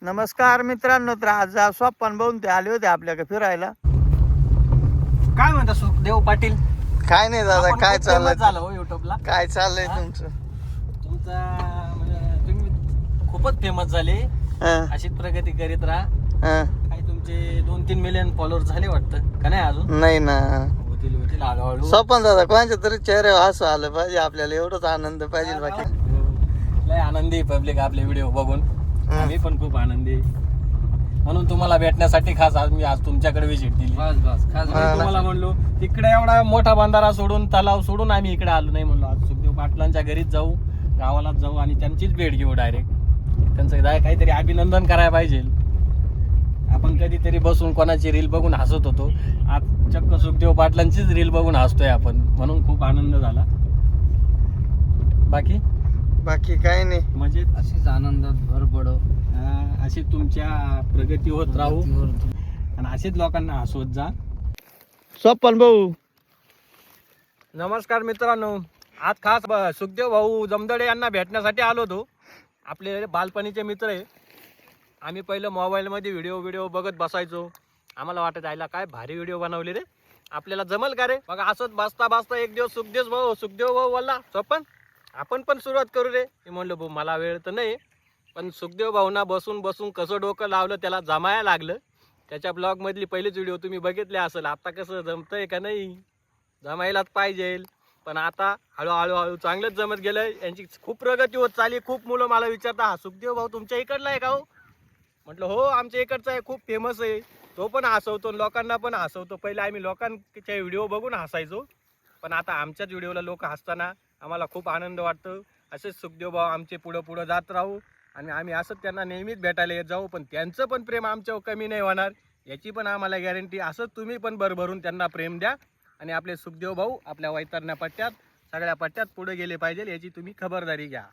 नमस्कार मित्रांनो, तर आज स्वप्न भाऊन ते आले होते आपल्याकडे फिरायला. काय म्हणता सुखदेव पाटील? काय नाही दादा, आपण काय खूप चाललंय? famous झालो हो युट्यूबला. काय चाललंय हा? तुमचं? तुमचा म्हणजे तुम्ही खूपच फेमस झाले. हं, अशीच प्रगती करीत राहा. हं. काय तुमचे 2-3 मिलियन फॉलोअर झाले वाटतं का नाही अजून? नाही ना होतील होतील हळूहळू. स्वप्न दादा, कोणाच्या तरी चेहरे हसू आलं पाहिजे आपल्याला, एवढंच आनंद पाहिजे. बाकी लय आनंदी पब्लिक आपले व्हिडिओ बघून. आम्ही पण खूप आनंदी आहे. म्हणून तुम्हाला भेटण्यासाठी खास आज तुमच्याकडे विजिट दिली. बस खास हा, तुम्हाला म्हणलो तिकडे एवढा मोठा बंधारा सोडून तलाव सोडून आम्ही इकडे आलो नाही. म्हणलो आज सुखदेव पाटलांच्या घरीच जाऊ, गावालाच जाऊ आणि त्यांचीच भेट घेऊ डायरेक्ट. त्यांचं काहीतरी अभिनंदन करायला पाहिजे. आपण कधीतरी बसून कोणाची रील बघून हसत होतो, आज चक्क सुखदेव पाटलांचीच रील बघून हसतोय आपण, म्हणून खूप आनंद झाला. बाकी काही नाही. म्हणजे अशीच आनंदात भर पडो. अशी तुमच्या प्रगती होत राहू आणि अशीच लोकांना हसवत जा. स्वप्न भाऊ, नमस्कार मित्रांनो, आज खास सुखदेव भाऊ जमदडे यांना भेटण्यासाठी आलो होतो. आपले बालपणीचे मित्र आहे. आम्ही पहिलं मोबाईलमध्ये व्हिडिओ बघत बसायचो. आम्हाला वाटत आयला काय भारी व्हिडिओ बनवले रे, आपल्याला जमल का रे. बघा असंच बसता एक दिवस सुखदेव भाऊ बोलला, स्वप्न आपण पण सुरुवात करू रे. मी म्हणलं भाऊ मला वेळ तर नाही, पण सुखदेव भाऊना बसून कसं डोकं लावलं त्याला जमायला लागलं. त्याच्या ब्लॉगमधली पहिलीच व्हिडिओ तुम्ही बघितले असेल. आता कसं जमतंय का नाही, जमायलाच पाहिजे. पण आता हळूहळू चांगलंच जमत गेलं. यांची खूप प्रगती होत चालली. खूप मुलं मला विचारता, हा सुखदेव भाऊ तुमच्या इकडला आहे का हो? म्हटलं हो, आमच्या इकडचा आहे, खूप फेमस आहे. तो पण हसवतो, लोकांना पण हसवतो. पहिले आम्ही लोकांच्या व्हिडिओ बघून हसायचो, पण आता आमच्याच व्हिडिओला लोक हसताना आम्हाला खूप आनंद वाटतो. असेच सुखदेव भाऊ आमचे पुढं जात राहू आणि आम्ही असंच त्यांना नेहमीच भेटायला येत जाऊ. पण त्यांचं पण प्रेम आमच्यावर कमी नाही होणार याची पण आम्हाला गॅरंटी. असंच तुम्ही पण भरभरून त्यांना प्रेम द्या आणि आपले सुखदेव भाऊ आपल्या वैतरण्या पट्ट्यात सगळ्या पट्ट्यात पुढे गेले पाहिजे याची तुम्ही खबरदारी घ्या.